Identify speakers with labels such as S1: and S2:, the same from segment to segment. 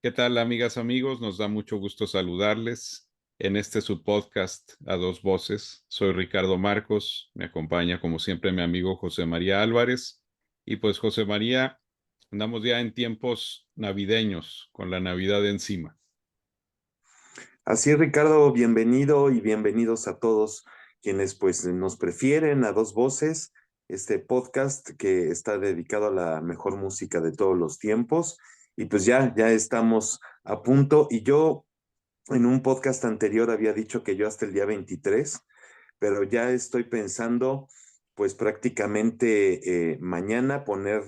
S1: ¿Qué tal, amigas, amigos? Nos da mucho gusto saludarles en este su podcast a dos voces. Soy Ricardo Marcos, me acompaña como siempre mi amigo José María Álvarez. Y pues José María, andamos ya en tiempos navideños, con la Navidad encima.
S2: Así es, Ricardo, bienvenido y bienvenidos a todos quienes pues nos prefieren a dos voces, este podcast que está dedicado a la mejor música de todos los tiempos. Y pues ya estamos a punto. Y yo en un podcast anterior había dicho que yo hasta el día 23, pero ya estoy pensando pues prácticamente mañana poner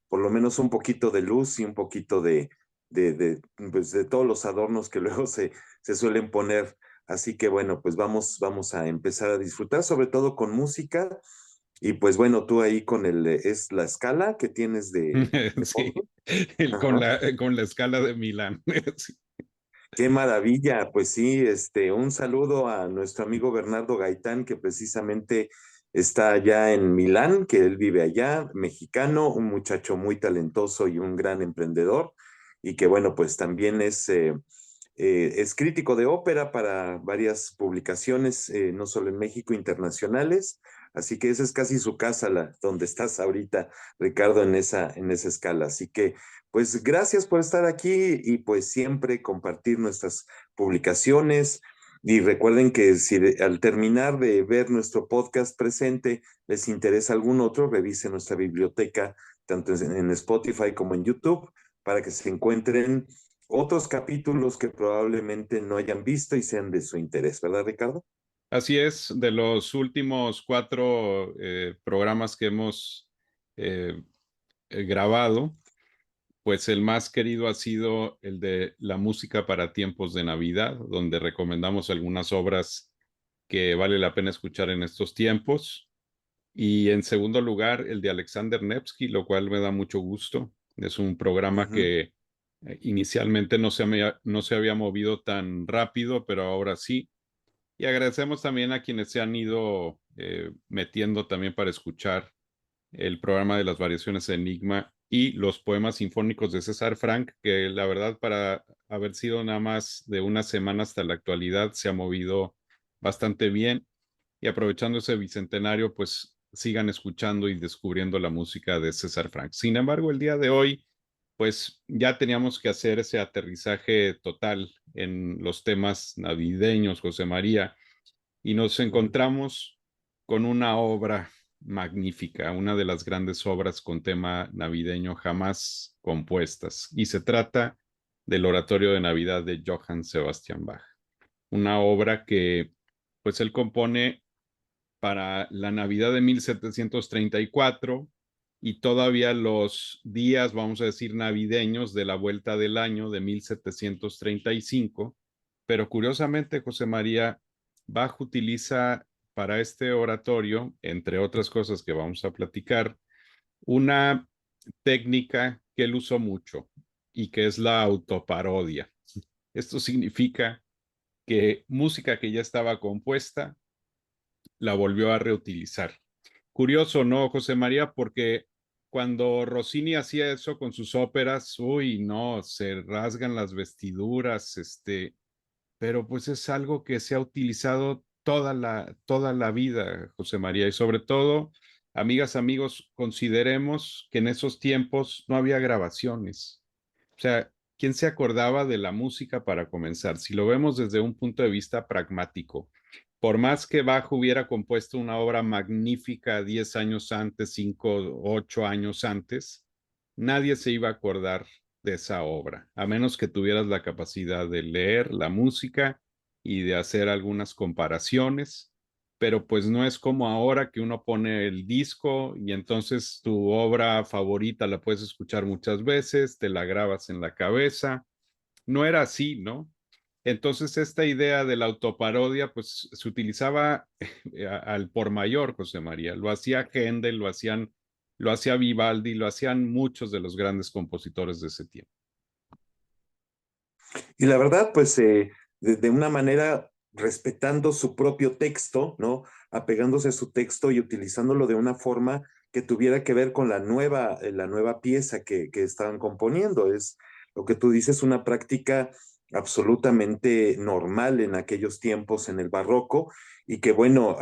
S2: por lo menos un poquito de luz y un poquito pues, de todos los adornos que luego se suelen poner. Así que bueno, pues vamos a empezar a disfrutar, sobre todo con música. Y pues bueno, tú ahí con es la escala que tienes de
S1: Sí,
S2: fondo.
S1: con
S2: Ajá.
S1: la escala de Milán. Sí.
S2: Qué maravilla, pues sí, un saludo a nuestro amigo Bernardo Gaitán, que precisamente está allá en Milán, que él vive allá, mexicano, un muchacho muy talentoso y un gran emprendedor, y que bueno, pues también es crítico de ópera para varias publicaciones, no solo en México, internacionales, así que esa es casi su casa, donde estás ahorita, Ricardo, en esa escala, así que pues gracias por estar aquí y pues siempre compartir nuestras publicaciones. Y recuerden que si al terminar de ver nuestro podcast presente les interesa algún otro, revisen nuestra biblioteca, tanto en Spotify como en YouTube, para que se encuentren otros capítulos que probablemente no hayan visto y sean de su interés, ¿verdad, Ricardo?
S1: Así es, de los últimos cuatro programas que hemos eh, grabado, pues el más querido ha sido el de la música para tiempos de Navidad, donde recomendamos algunas obras que vale la pena escuchar en estos tiempos. Y en segundo lugar, el de Alexander Nevsky, lo cual me da mucho gusto. Es un programa
S2: Ujú.
S1: que inicialmente no se había movido tan rápido, pero ahora sí. Y agradecemos también a quienes se han ido metiendo también para escuchar el programa de las variaciones de Enigma y los poemas sinfónicos de César Frank, que la verdad para haber sido nada más de una semana hasta la actualidad se ha movido bastante bien y aprovechando ese bicentenario, pues sigan escuchando y descubriendo la música de César Frank. Sin embargo, el día de hoy, pues ya teníamos que hacer ese aterrizaje total en los temas navideños, José María, y nos
S2: Ujú.
S1: encontramos con una obra magnífica, una de las grandes obras con tema navideño jamás compuestas. Y se trata del Oratorio de Navidad de Johann Sebastian Bach, una obra que pues él compone para la Navidad de 1734 y todavía los días, vamos a decir, navideños de la vuelta del año de 1735. Pero curiosamente, José María, Bach utiliza para este oratorio, entre otras cosas que vamos a platicar, una técnica que él usó mucho y que es la autoparodia. Esto significa que música que ya estaba compuesta la volvió a reutilizar. Curioso, ¿no, José María? Porque cuando Rossini hacía eso con sus óperas, uy, no, se rasgan las vestiduras, pero pues es algo que se ha utilizado toda la vida, José María, y sobre todo, amigas, amigos, consideremos que en esos tiempos no había grabaciones. O sea, ¿quién se acordaba de la música para comenzar? Si lo vemos desde un punto de vista pragmático, por más que Bach hubiera compuesto una obra magnífica 10 años antes, 5, 8 años antes, nadie se iba a acordar de esa obra, a menos que tuvieras la capacidad de leer la música y de hacer algunas comparaciones, pero pues no es como ahora que uno pone el disco y entonces tu obra favorita la puedes escuchar muchas veces, te la grabas en la cabeza. No era así, ¿no? Entonces esta idea de la autoparodia pues se utilizaba al por mayor, José María. Lo hacía Händel, lo hacía Vivaldi, lo hacían muchos de los grandes compositores de ese tiempo.
S2: Y la verdad, pues de una manera respetando su propio texto, ¿no? Apegándose a su texto y utilizándolo de una forma que tuviera que ver con la nueva pieza que estaban componiendo. Es lo que tú dices, una práctica absolutamente normal en aquellos tiempos en el barroco y que bueno,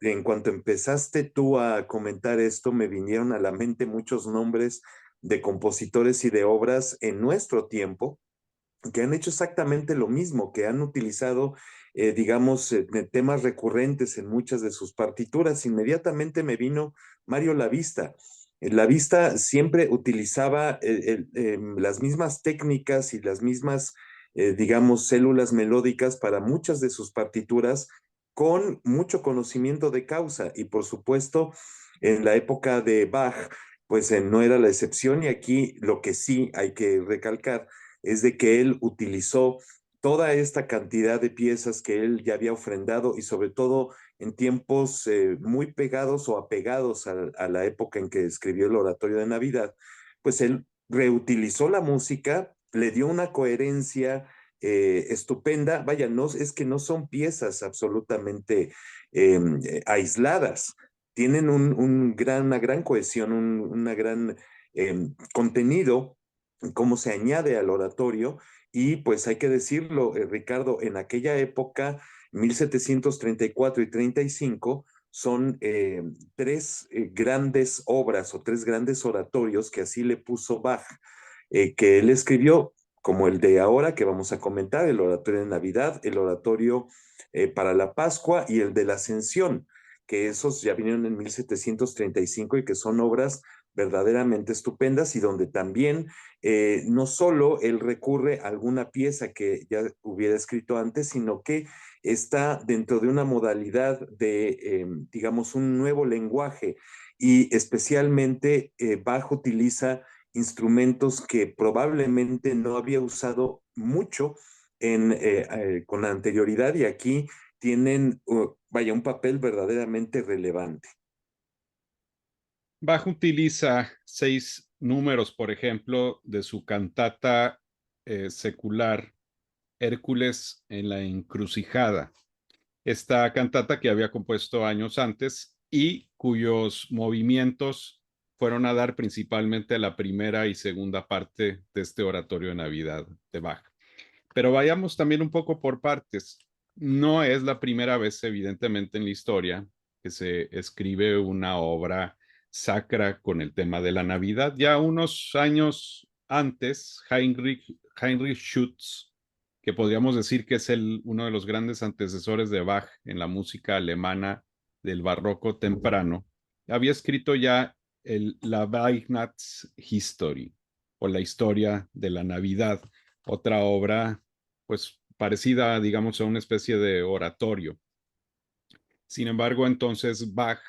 S2: en cuanto empezaste tú a comentar esto, me vinieron a la mente muchos nombres de compositores y de obras en nuestro tiempo que han hecho exactamente lo mismo, que han utilizado, digamos, temas recurrentes en muchas de sus partituras. Inmediatamente me vino Mario Lavista. Lavista siempre utilizaba las mismas técnicas y las mismas, digamos, células melódicas para muchas de sus partituras con mucho conocimiento de causa. Y por supuesto, en la época de Bach, pues no era la excepción y aquí lo que sí hay que recalcar es de que él utilizó toda esta cantidad de piezas que él ya había ofrendado y sobre todo en tiempos muy pegados o apegados a la época en que escribió el oratorio de Navidad, pues él reutilizó la música, le dio una coherencia estupenda. Vaya, no, es que no son piezas absolutamente aisladas, tienen una gran cohesión, una gran contenido cómo se añade al oratorio. Y pues hay que decirlo, Ricardo, en aquella época, 1734 y 35, son tres grandes obras o tres grandes oratorios que así le puso Bach, que él escribió, como el de ahora que vamos a comentar, el oratorio de Navidad, el oratorio para la Pascua y el de la Ascensión, que esos ya vinieron en 1735 y que son obras verdaderamente estupendas y donde también no solo él recurre a alguna pieza que ya hubiera escrito antes, sino que está dentro de una modalidad de, digamos, un nuevo lenguaje y especialmente Bach utiliza instrumentos que probablemente no había usado mucho con anterioridad y aquí tienen, vaya, un papel verdaderamente relevante.
S1: Bach utiliza 6 números, por ejemplo, de su cantata secular Hércules en la encrucijada. Esta cantata que había compuesto años antes y cuyos movimientos fueron a dar principalmente a la primera y segunda parte de este oratorio de Navidad de Bach. Pero vayamos también un poco por partes. No es la primera vez, evidentemente, en la historia que se escribe una obra sacra con el tema de la Navidad. Ya unos años antes, Heinrich Schütz, que podríamos decir que es uno de los grandes antecesores de Bach en la música alemana del barroco temprano, había escrito ya la Weihnachtshistorie o la historia de la Navidad, otra obra pues parecida, digamos, a una especie de oratorio. Sin embargo, entonces Bach,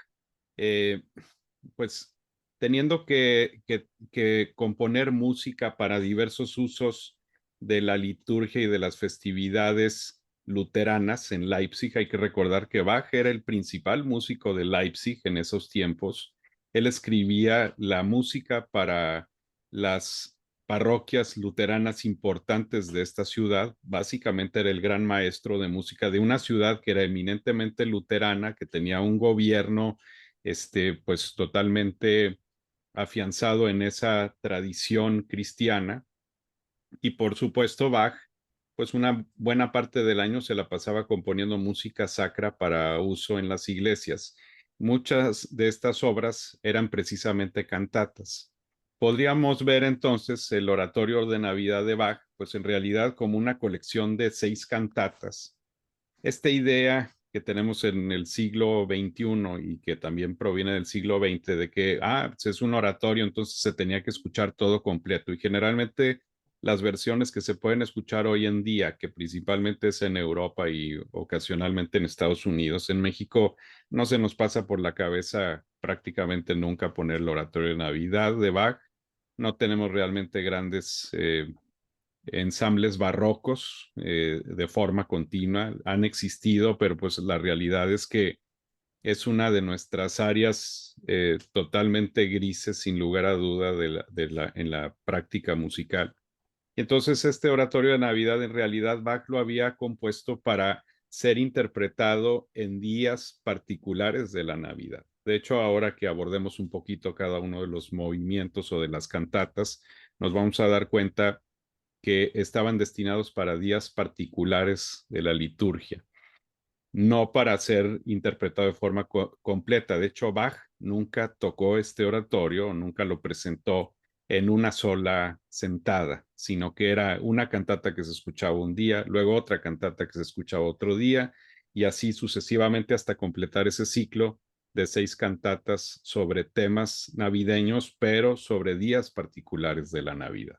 S1: eh, pues teniendo que componer música para diversos usos de la liturgia y de las festividades luteranas en Leipzig, hay que recordar que Bach era el principal músico de Leipzig en esos tiempos. Él escribía la música para las parroquias luteranas importantes de esta ciudad. Básicamente era el gran maestro de música de una ciudad que era eminentemente luterana, que tenía un gobierno pues totalmente afianzado en esa tradición cristiana. Y por supuesto, Bach, pues una buena parte del año se la pasaba componiendo música sacra para uso en las iglesias. Muchas de estas obras eran precisamente cantatas. Podríamos ver entonces el oratorio de Navidad de Bach, pues en realidad como una colección de 6 cantatas. Esta idea que tenemos en el siglo XXI y que también proviene del siglo XX de que, pues es un oratorio, entonces se tenía que escuchar todo completo. Y generalmente las versiones que se pueden escuchar hoy en día, que principalmente es en Europa y ocasionalmente en Estados Unidos, en México no se nos pasa por la cabeza prácticamente nunca poner el oratorio de Navidad de Bach. No tenemos realmente grandes ensambles barrocos de forma continua, han existido, pero pues la realidad es que es una de nuestras áreas totalmente grises, sin lugar a duda, en la práctica musical. Entonces, este oratorio de Navidad, en realidad, Bach lo había compuesto para ser interpretado en días particulares de la Navidad. De hecho, ahora que abordemos un poquito cada uno de los movimientos o de las cantatas, nos vamos a dar cuenta que estaban destinados para días particulares de la liturgia, no para ser interpretado de forma completa. De hecho, Bach nunca tocó este oratorio, nunca lo presentó en una sola sentada, sino que era una cantata que se escuchaba un día, luego otra cantata que se escuchaba otro día, y así sucesivamente hasta completar ese ciclo de 6 cantatas sobre temas navideños, pero sobre días particulares de la Navidad.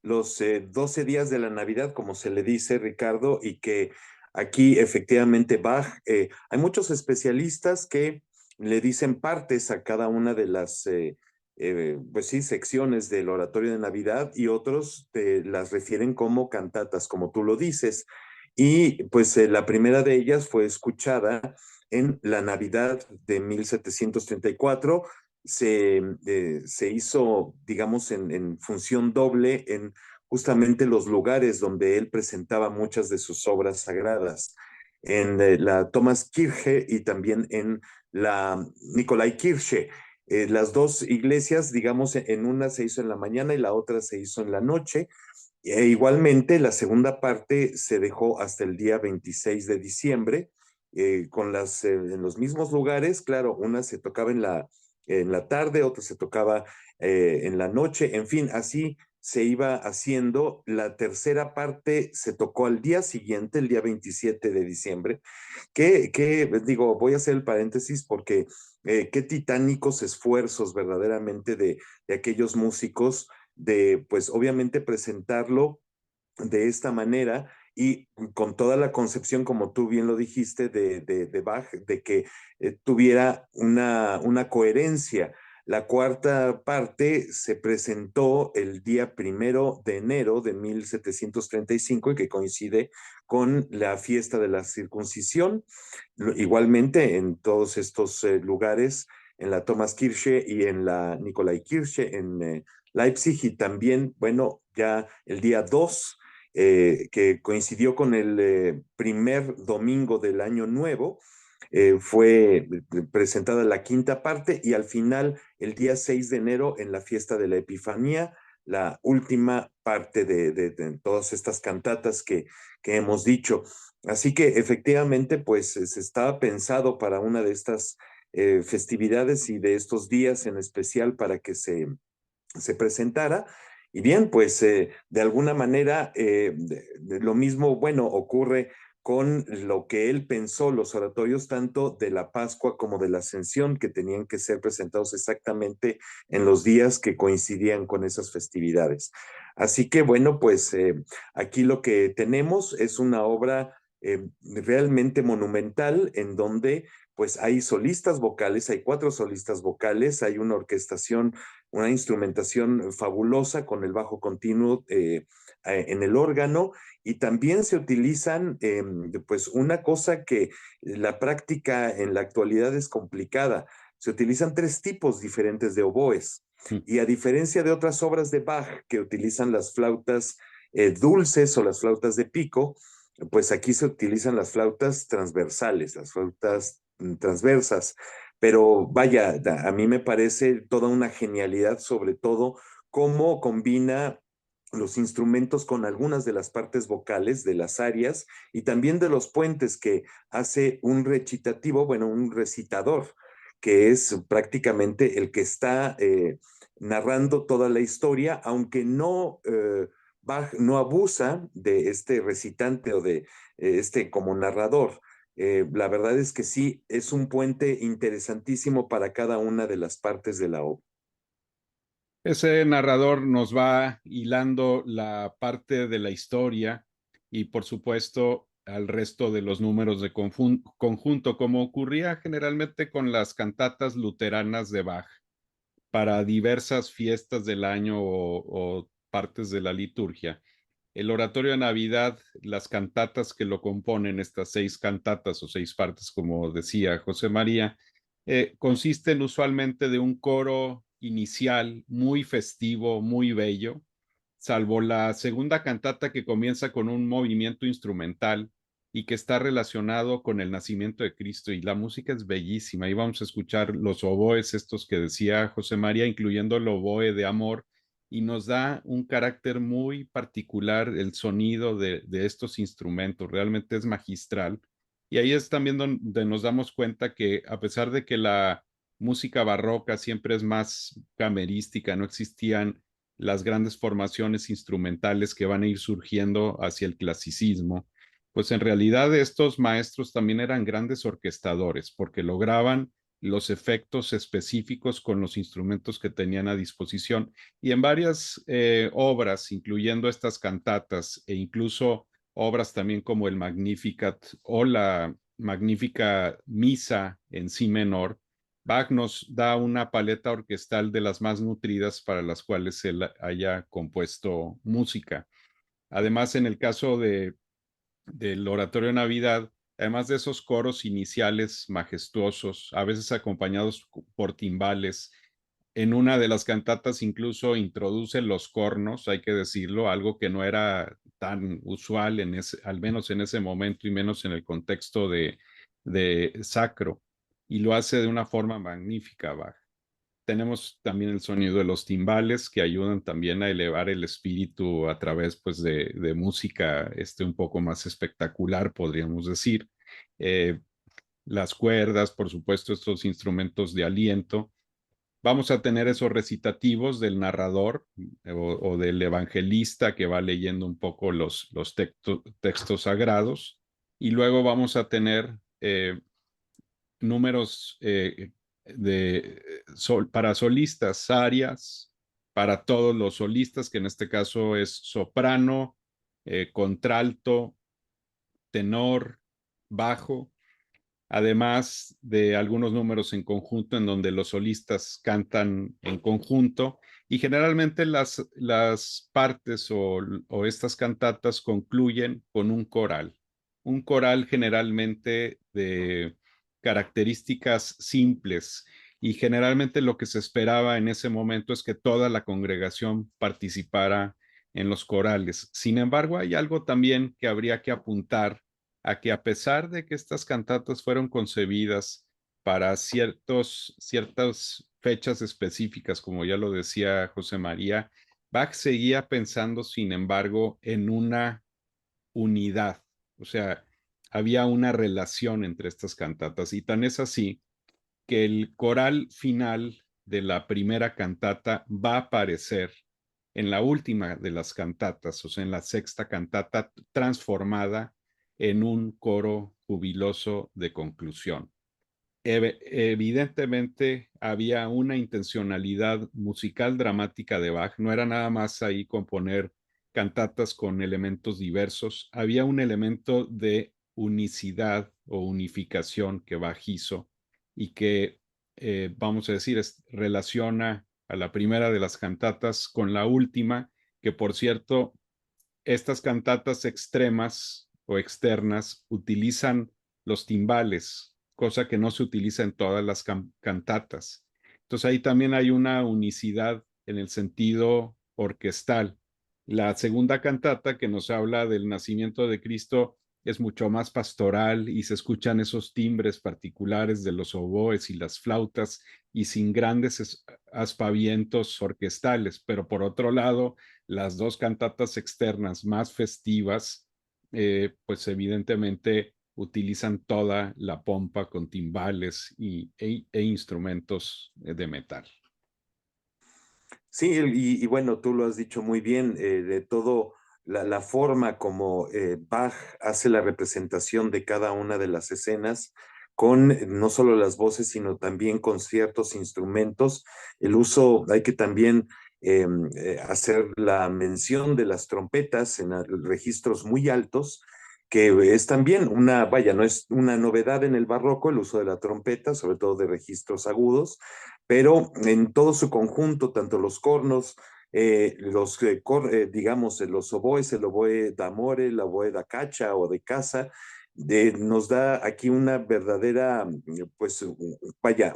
S2: Los 12 días de la Navidad, como se le dice, Ricardo, y que aquí efectivamente Bach, hay muchos especialistas que le dicen partes a cada una de las, pues sí, secciones del oratorio de Navidad y otros las refieren como cantatas, como tú lo dices. Y pues la primera de ellas fue escuchada en la Navidad de 1734. Se hizo, digamos, en función doble en justamente los lugares donde él presentaba muchas de sus obras sagradas, en la Thomaskirche y también en la Nikolaikirche. Las dos iglesias, digamos, en una se hizo en la mañana y la otra se hizo en la noche. Igualmente, la segunda parte se dejó hasta el día 26 de diciembre, en los mismos lugares. Claro, una se tocaba en la tarde, otra se tocaba en la noche, en fin, así se iba haciendo. La tercera parte se tocó al día siguiente, el día 27 de diciembre, digo, voy a hacer el paréntesis porque qué titánicos esfuerzos verdaderamente de aquellos músicos de, pues obviamente presentarlo de esta manera y con toda la concepción, como tú bien lo dijiste, de Bach, de que tuviera una coherencia. La cuarta parte se presentó el día 1 de enero de 1735 y que coincide con la fiesta de la circuncisión. Igualmente en todos estos lugares, en la Thomaskirche y en la Nikolaikirche en Leipzig, y también, bueno, ya el día 2, que coincidió con el primer domingo del año nuevo, fue presentada la quinta parte y al final, el día 6 de enero, en la fiesta de la Epifanía, la última parte de todas estas cantatas que hemos dicho. Así que efectivamente, pues se estaba pensado para una de estas festividades y de estos días en especial para que se presentara. Y bien, pues de alguna manera lo mismo, bueno, ocurre con lo que él pensó, los oratorios tanto de la Pascua como de la Ascensión, que tenían que ser presentados exactamente en los días que coincidían con esas festividades. Así que bueno, pues aquí lo que tenemos es una obra realmente monumental en donde pues hay solistas vocales, hay 4 solistas vocales, hay una orquestación, una instrumentación fabulosa con el bajo continuo en el órgano, y también se utilizan pues una cosa que la práctica en la actualidad es complicada. Se utilizan 3 tipos diferentes de oboes, y a diferencia de otras obras de Bach que utilizan las flautas dulces o las flautas de pico, pues aquí se utilizan las flautas transversales, las flautas transversas. Pero vaya, a mí me parece toda una genialidad, sobre todo cómo combina los instrumentos con algunas de las partes vocales de las arias y también de los puentes, que hace un recitativo, bueno, un recitador, que es prácticamente el que está narrando toda la historia, aunque no, Bach no abusa de este recitante o de este como narrador. La verdad es que sí, es un puente interesantísimo para cada una de las partes de la obra.
S1: Ese narrador nos va hilando la parte de la historia y, por supuesto, al resto de los números de conjunto, como ocurría generalmente con las cantatas luteranas de Bach para diversas fiestas del año o partes de la liturgia. El oratorio de Navidad, las cantatas que lo componen, estas 6 cantatas o 6 partes, como decía José María, consisten usualmente de un coro inicial muy festivo, muy bello, salvo la segunda cantata que comienza con un movimiento instrumental y que está relacionado con el nacimiento de Cristo, y la música es bellísima. Y vamos a escuchar los oboes estos que decía José María, incluyendo el oboe de amor, y nos da un carácter muy particular el sonido de estos instrumentos, realmente es magistral. Y ahí es también donde nos damos cuenta que a pesar de que la música barroca siempre es más camerística, no existían las grandes formaciones instrumentales que van a ir surgiendo hacia el clasicismo, pues en realidad estos maestros también eran grandes orquestadores porque lograban los efectos específicos con los instrumentos que tenían a disposición. Y en varias obras, incluyendo estas cantatas e incluso obras también como el Magnificat o la magnífica Misa en si menor, Bach nos da una paleta orquestal de las más nutridas para las cuales él haya compuesto música. Además, en el caso del Oratorio de Navidad, además de esos coros iniciales majestuosos, a veces acompañados por timbales, en una de las cantatas incluso introduce los cornos, hay que decirlo, algo que no era tan usual al menos en ese momento y menos en el contexto de sacro, y lo hace de una forma magnífica, Bach. Tenemos también el sonido de los timbales que ayudan también a elevar el espíritu a través pues, de música un poco más espectacular, podríamos decir. Eh, las cuerdas, por supuesto, estos instrumentos de aliento. Vamos a tener esos recitativos del narrador o del evangelista que va leyendo un poco los textos sagrados. Y luego vamos a tener números para solistas, arias, para todos los solistas, que en este caso es soprano, contralto, tenor, bajo, además de algunos números en conjunto en donde los solistas cantan en conjunto y generalmente las partes o estas cantatas concluyen con un coral generalmente de características simples y generalmente lo que se esperaba en ese momento es que toda la congregación participara en los corales. Sin embargo, hay algo también que habría que apuntar a que a pesar de que estas cantatas fueron concebidas para ciertas fechas específicas, como ya lo decía José María, Bach seguía pensando, sin embargo, en una unidad, o sea, había una relación entre estas cantatas y tan es así que el coral final de la primera cantata va a aparecer en la última de las cantatas, o sea, en la sexta cantata transformada en un coro jubiloso de conclusión. Evidentemente había una intencionalidad musical dramática de Bach, no era nada más ahí componer cantatas con elementos diversos, había un elemento de unicidad o unificación que Bach hizo y que, vamos a decir, relaciona a la primera de las cantatas con la última, que por cierto, estas cantatas extremas o externas utilizan los timbales, cosa que no se utiliza en todas las cantatas. Entonces ahí también hay una unicidad en el sentido orquestal. La segunda cantata que nos habla del nacimiento de Cristo es mucho más pastoral y se escuchan esos timbres particulares de los oboes y las flautas y sin grandes aspavientos orquestales, pero por otro lado, las dos cantatas externas más festivas, pues evidentemente utilizan toda la pompa con timbales e instrumentos de metal.
S2: Sí, y bueno, tú lo has dicho muy bien, de todo la forma como Bach hace la representación de cada una de las escenas, con no solo las voces, sino también con ciertos instrumentos. El uso, hay que también hacer la mención de las trompetas en registros muy altos, que es también una, vaya, no es una novedad en el barroco el uso de la trompeta, sobre todo de registros agudos, pero en todo su conjunto, tanto los cornos, digamos, los oboes, el oboe d'amore, el oboe da cacha o de casa, nos da aquí una verdadera, pues, vaya,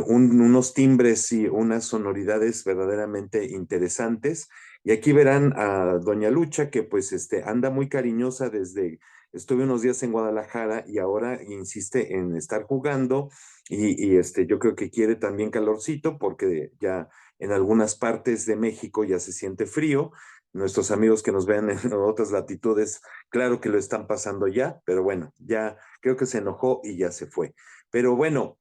S2: unos timbres y unas sonoridades verdaderamente interesantes. Y aquí verán a Doña Lucha, que pues anda muy cariñosa desde estuve unos días en Guadalajara y ahora insiste en estar jugando y yo creo que quiere también calorcito porque ya en algunas partes de México ya se siente frío. Nuestros amigos que nos ven en otras latitudes, claro que lo están pasando ya, pero bueno, ya creo que se enojó y ya se fue. Pero bueno,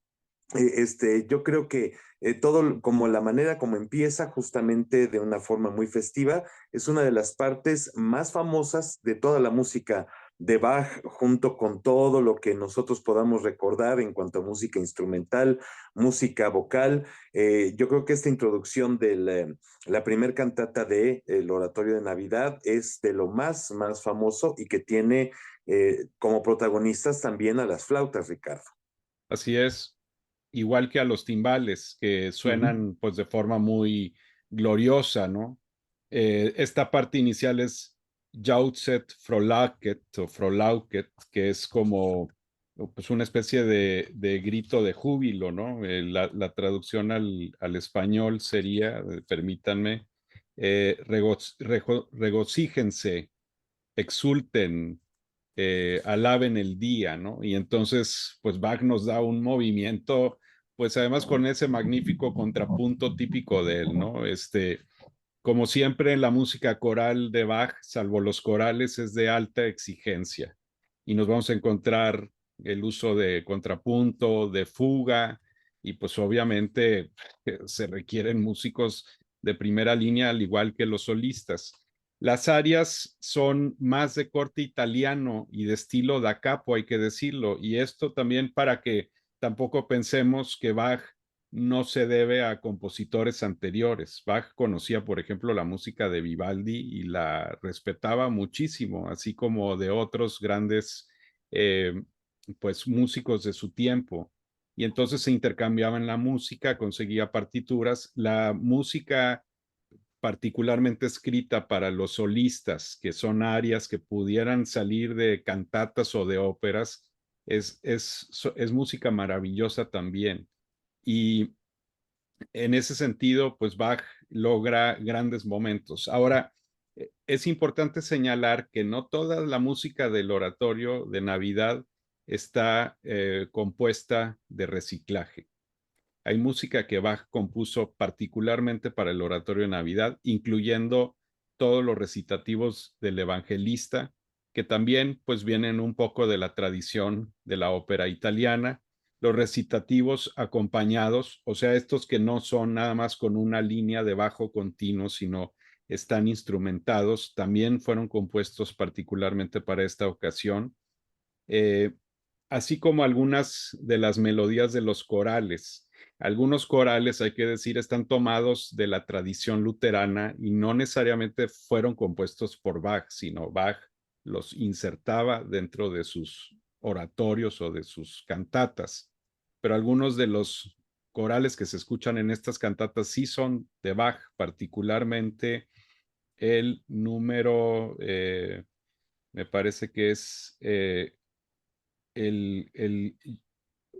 S2: yo creo que todo como la manera como empieza justamente de una forma muy festiva es una de las partes más famosas de toda la música de Bach, junto con todo lo que nosotros podamos recordar en cuanto a música instrumental, música vocal. Yo creo que esta introducción de la primer cantata de el Oratorio de Navidad es de lo más famoso y que tiene como protagonistas también a las flautas, Ricardo.
S1: Así es, igual que a los timbales, que
S2: Ujú.
S1: suenan pues de forma muy gloriosa, ¿no? Esta parte inicial es Jauchzet Frohlaket o Frohlauket, que es como pues una especie de grito de júbilo, ¿no? La traducción al español sería, permítanme, regocíjense, exulten, alaben el día, ¿no? Y entonces, pues Bach nos da un movimiento, pues además con ese magnífico contrapunto típico de él, ¿no? Como siempre en la música coral de Bach, salvo los corales, es de alta exigencia. Y nos vamos a encontrar el uso de contrapunto, de fuga, y pues obviamente se requieren músicos de primera línea, al igual que los solistas. Las arias son más de corte italiano y de estilo da capo, hay que decirlo, y esto también para que tampoco pensemos que Bach no se debe a compositores anteriores. Bach conocía, por ejemplo, la música de Vivaldi y la respetaba muchísimo, así como de otros grandes eh, pues músicos de su tiempo. Y entonces se intercambiaban la música, conseguía partituras. La música particularmente escrita para los solistas, que son arias que pudieran salir de cantatas o de óperas, es música maravillosa también. Y en ese sentido, pues Bach logra grandes momentos. Ahora, es importante señalar que no toda la música del oratorio de Navidad está compuesta de reciclaje. Hay música que Bach compuso particularmente para el oratorio de Navidad, incluyendo todos los recitativos del evangelista, que también pues vienen un poco de la tradición de la ópera italiana, los recitativos acompañados, o sea, estos que no son nada más con una línea de bajo continuo, sino están instrumentados, también fueron compuestos particularmente para esta ocasión. Eh, Así como algunas de las melodías de los corales. Algunos corales, hay que decir, están tomados de la tradición luterana y no necesariamente fueron compuestos por Bach, sino Bach los insertaba dentro de sus oratorios o de sus cantatas. Pero algunos de los corales que se escuchan en estas cantatas sí son de Bach, particularmente el número, me parece que es el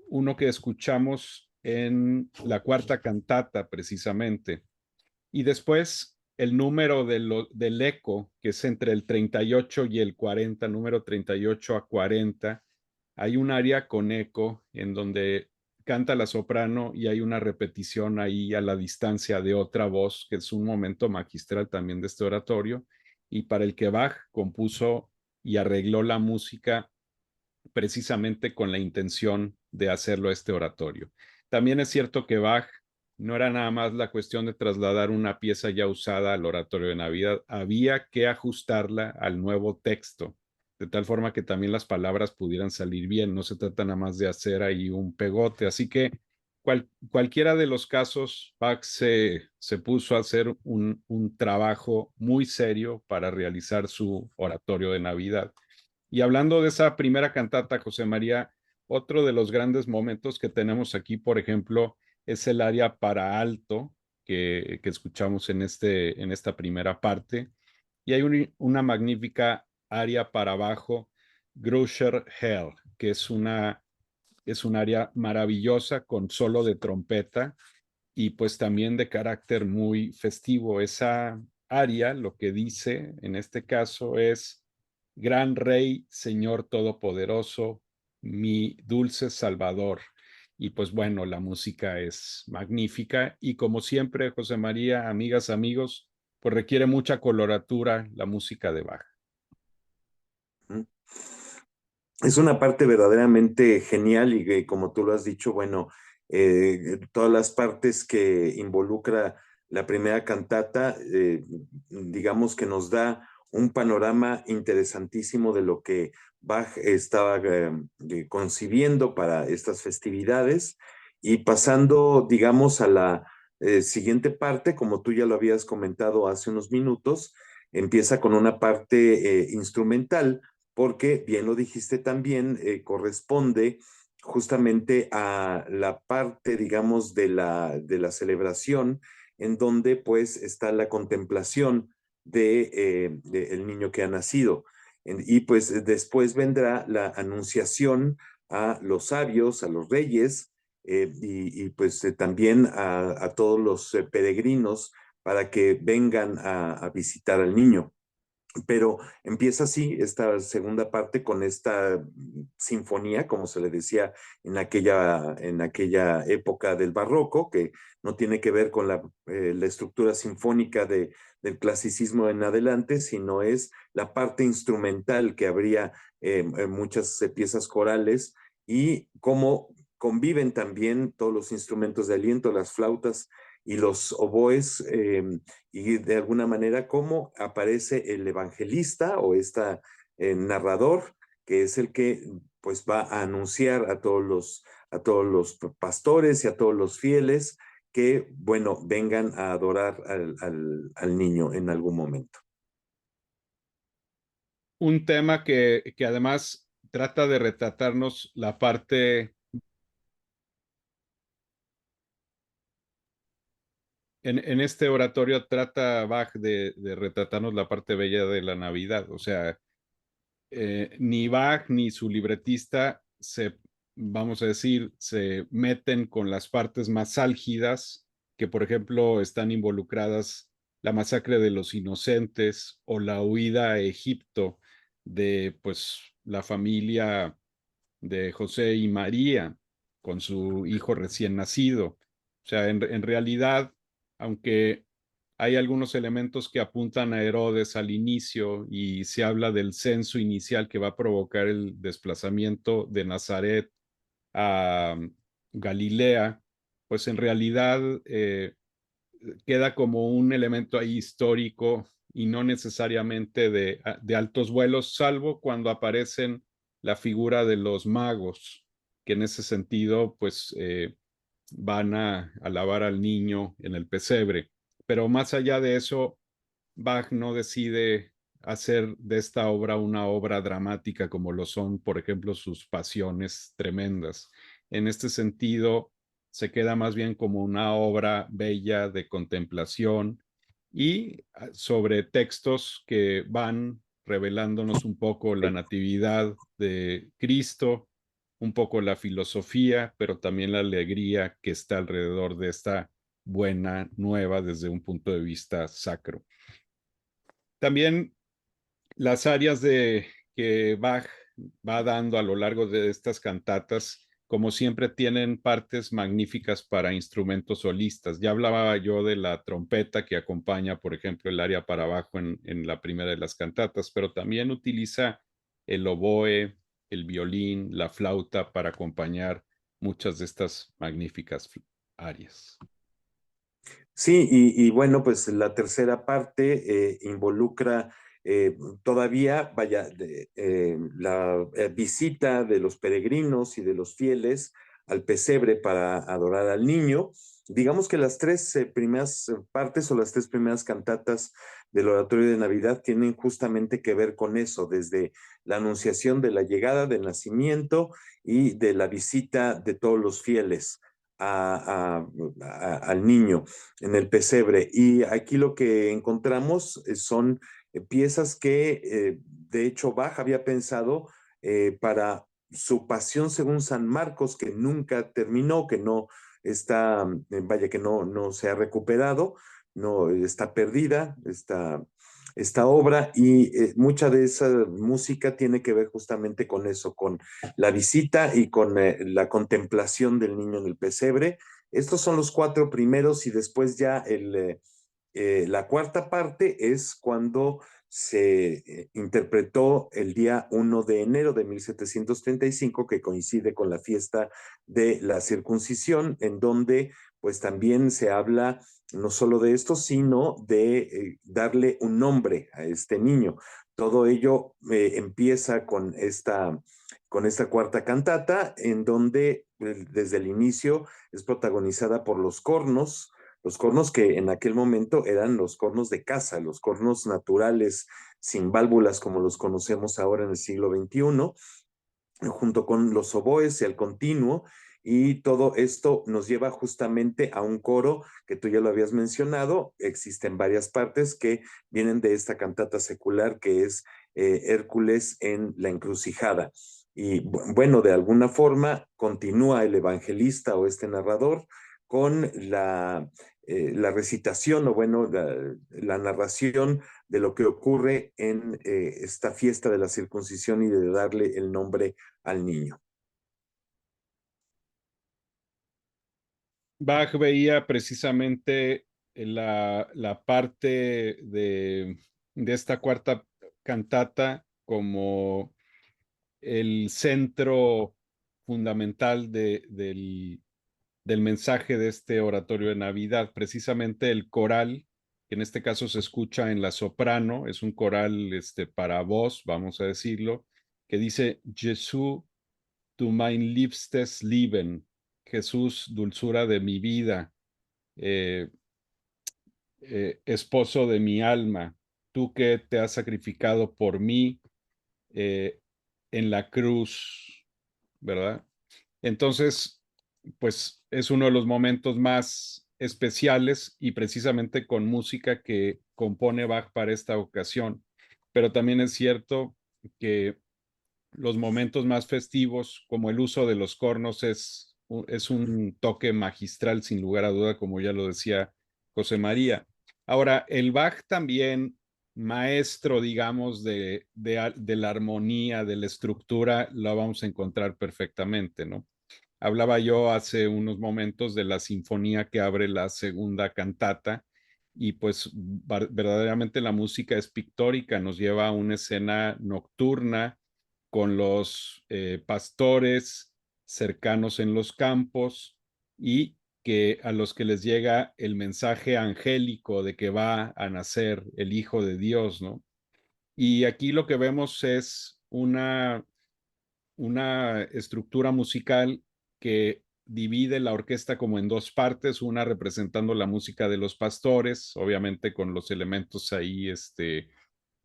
S1: uno que escuchamos en la cuarta cantata precisamente. Y después el número del eco, que es entre el 38 y el 40, número 38 a 40, hay un área con eco en donde canta la soprano y hay una repetición ahí a la distancia de otra voz, que es un momento magistral también de este oratorio, y para el que Bach compuso y arregló la música precisamente con la intención de hacerlo este oratorio. También es cierto que Bach no era nada más la cuestión de trasladar una pieza ya usada al oratorio de Navidad, había que ajustarla al nuevo texto, de tal forma que también las palabras pudieran salir bien, no se trata nada más de hacer ahí un pegote, así que cualquiera de los casos, Bach se puso a hacer un trabajo muy serio para realizar su oratorio de Navidad. Y hablando de esa primera cantata, José María, otro de los grandes momentos que tenemos aquí, por ejemplo, es el área para alto que escuchamos en esta primera parte. Y hay una magnífica área para abajo, Gruscher Hell, que es un área maravillosa con solo de trompeta y pues también de carácter muy festivo. Esa área lo que dice en este caso es Gran Rey, Señor Todopoderoso, mi dulce Salvador. Y pues bueno, la música es magnífica y como siempre, José María, amigas, amigos, pues requiere mucha coloratura la música de Bach.
S2: Es una parte verdaderamente genial y que, como tú lo has dicho, bueno, todas las partes que involucra la primera cantata, digamos que nos da un panorama interesantísimo de lo que Bach estaba concibiendo para estas festividades y pasando, digamos, a la siguiente parte, como tú ya lo habías comentado hace unos minutos, empieza con una parte instrumental porque, bien lo dijiste también, corresponde justamente a la parte, digamos, de la celebración, en donde pues está la contemplación de el niño que ha nacido. Y pues después vendrá la anunciación a los sabios, a los reyes, y pues también a todos los peregrinos para que vengan a visitar al niño. Pero empieza así esta segunda parte con esta sinfonía, como se le decía en aquella época del barroco, que no tiene que ver con la estructura sinfónica del clasicismo en adelante, sino es la parte instrumental que habría en muchas piezas corales y cómo conviven también todos los instrumentos de aliento, las flautas y los oboes, y de alguna manera cómo aparece el evangelista o este narrador, que es el que pues va a anunciar a todos los pastores y a todos los fieles que, bueno, vengan a adorar al niño en algún momento.
S1: Un tema que además trata de retratarnos la parte en este oratorio trata Bach de retratarnos la parte bella de la Navidad. O sea, ni Bach ni su libretista vamos a decir, se meten con las partes más álgidas, que por ejemplo están involucradas la masacre de los inocentes o la huida a Egipto de pues la familia de José y María con su hijo recién nacido. O sea, en realidad, aunque hay algunos elementos que apuntan a Herodes al inicio y se habla del censo inicial que va a provocar el desplazamiento de Nazaret a Galilea, pues en realidad queda como un elemento ahí histórico y no necesariamente de altos vuelos, salvo cuando aparecen la figura de los magos, que en ese sentido, pues van a alabar al niño en el pesebre. Pero más allá de eso, Bach no decide hacer de esta obra una obra dramática como lo son, por ejemplo, sus pasiones tremendas. En este sentido, se queda más bien como una obra bella de contemplación y sobre textos que van revelándonos un poco la natividad de Cristo, un poco la filosofía, pero también la alegría que está alrededor de esta buena nueva desde un punto de vista sacro. También las áreas que Bach va dando a lo largo de estas cantatas, como siempre, tienen partes magníficas para instrumentos solistas. Ya hablaba yo de la trompeta que acompaña, por ejemplo, el área para abajo en la primera de las cantatas, pero también utiliza el oboe, el violín, la flauta para acompañar muchas de estas magníficas áreas.
S2: Sí, y bueno, pues la tercera parte involucra todavía, vaya, la visita de los peregrinos y de los fieles al pesebre para adorar al niño. Digamos que las tres primeras partes o las tres primeras cantatas del oratorio de Navidad tienen justamente que ver con eso, desde la anunciación de la llegada, del nacimiento y de la visita de todos los fieles al niño en el pesebre. Y aquí lo que encontramos son piezas que de hecho Bach había pensado para su pasión según San Marcos, que nunca terminó, que no está, vaya, que no se ha recuperado, no está perdida, está esta obra y mucha de esa música tiene que ver justamente con eso, con la visita y con la contemplación del niño en el pesebre. Estos son los cuatro primeros y después ya la cuarta parte es cuando se interpretó el día 1 de enero de 1735, que coincide con la fiesta de la circuncisión, en donde pues también se habla no solo de esto, sino de darle un nombre a este niño. Todo ello empieza con esta cuarta cantata, en donde desde el inicio es protagonizada por los cornos que en aquel momento eran los cornos de caza, los cornos naturales, sin válvulas como los conocemos ahora en el siglo XXI, junto con los oboes y el continuo, y todo esto nos lleva justamente a un coro que tú ya lo habías mencionado, existen varias partes que vienen de esta cantata secular que es Hércules en la encrucijada. Y bueno, de alguna forma continúa el evangelista o este narrador con la recitación o bueno, la narración de lo que ocurre en esta fiesta de la circuncisión y de darle el nombre al niño.
S1: Bach veía precisamente la parte de esta cuarta cantata como el centro fundamental del mensaje de este oratorio de Navidad. Precisamente el coral, que en este caso se escucha en la soprano, es un coral para voz, vamos a decirlo, que dice, Jesús, du mein liebstes Leben, Jesús, dulzura de mi vida, eh, esposo de mi alma, tú que te has sacrificado por mí eh, en la cruz, ¿verdad? Entonces, pues es uno de los momentos más especiales y precisamente con música que compone Bach para esta ocasión. Pero también es cierto que los momentos más festivos, como el uso de los cornos, es un toque magistral, sin lugar a duda, como ya lo decía José María. Ahora, el Bach también, maestro, digamos, de la armonía, de la estructura, la vamos a encontrar perfectamente, ¿no? Hablaba yo hace unos momentos de la sinfonía que abre la segunda cantata y pues verdaderamente la música es pictórica, nos lleva a una escena nocturna con los pastores cercanos en los campos y que a los que les llega el mensaje angélico de que va a nacer el Hijo de Dios, ¿no? Y aquí lo que vemos es una estructura musical que divide la orquesta como en dos partes, una representando la música de los pastores, obviamente con los elementos ahí,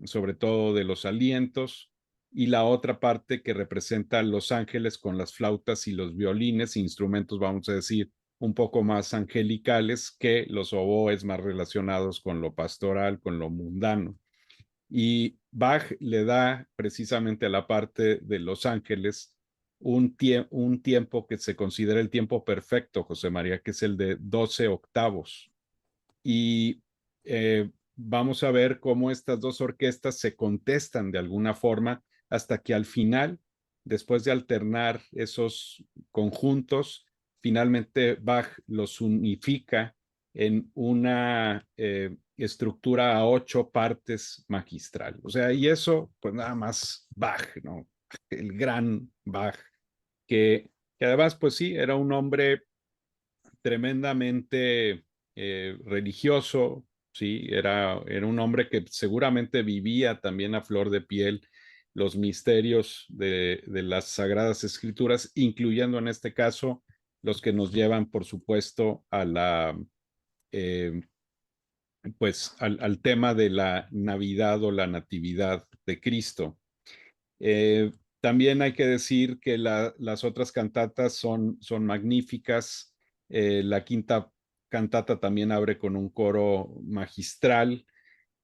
S1: sobre todo de los alientos, y la otra parte que representa a los ángeles con las flautas y los violines, instrumentos, vamos a decir, un poco más angelicales que los oboes más relacionados con lo pastoral, con lo mundano. Y Bach le da precisamente a la parte de Los Ángeles un tiempo que se considera el tiempo perfecto, José María, que es el de 12 octavos. Y vamos a ver cómo estas dos orquestas se contestan de alguna forma hasta que al final, después de alternar esos conjuntos, finalmente Bach los unifica en una estructura a 8 partes magistral. O sea, y eso, pues nada más Bach, ¿no? El gran Bach, que además, pues sí, era un hombre tremendamente religioso, sí, era un hombre que seguramente vivía también a flor de piel los misterios de las Sagradas Escrituras, incluyendo en este caso los que nos llevan, por supuesto, eh, al tema de la Navidad o la Natividad de Cristo. También hay que decir que las otras cantatas son magníficas. La quinta cantata también abre con un coro magistral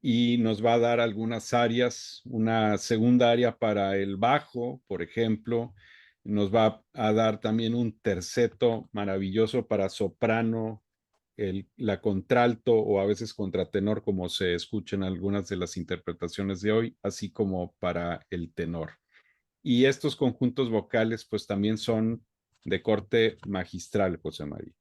S1: y nos va a dar algunas áreas, una segunda área para el bajo, por ejemplo. Nos va a dar también un terceto maravilloso para soprano, la contralto o a veces contratenor, como se escucha en algunas de las interpretaciones de hoy, así como para el tenor. Y estos conjuntos vocales pues también son de corte magistral, José María.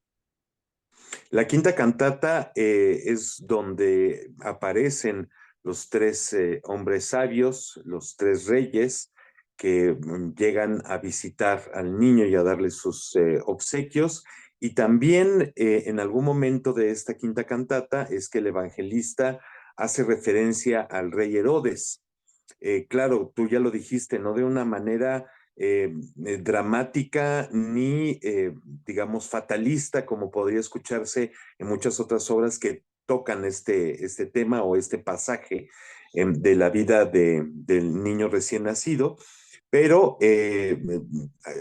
S2: La quinta cantata es donde aparecen los tres hombres sabios, los tres reyes que llegan a visitar al niño y a darle sus obsequios. Y también en algún momento de esta quinta cantata es que el evangelista hace referencia al rey Herodes. Claro, tú ya lo dijiste, no de una manera dramática ni, digamos, fatalista, como podría escucharse en muchas otras obras que tocan este tema o este pasaje de la vida del niño recién nacido. Pero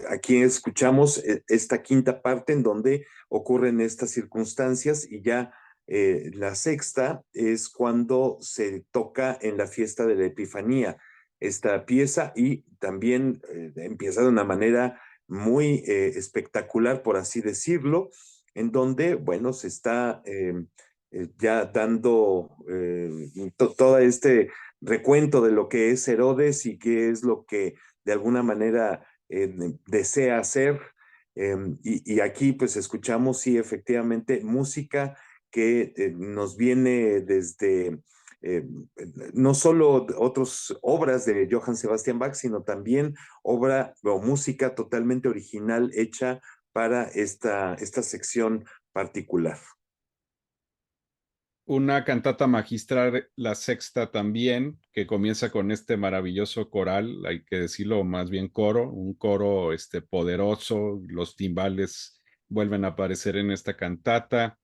S2: aquí escuchamos esta quinta parte en donde ocurren estas circunstancias y ya la sexta es cuando se toca en la fiesta de la Epifanía esta pieza y también empieza de una manera muy espectacular, por así decirlo, en donde, bueno, se está ya dando todo este recuento de lo que es Herodes y qué es lo que de alguna manera desea hacer. Y aquí pues escuchamos, sí, efectivamente, música que nos viene desde no solo otras obras de Johann Sebastian Bach, sino también obra o música totalmente original hecha para esta sección particular.
S1: Una cantata magistral, la sexta también, que comienza con este maravilloso coral, hay que decirlo, más bien coro, un coro poderoso, los timbales vuelven a aparecer en esta cantata.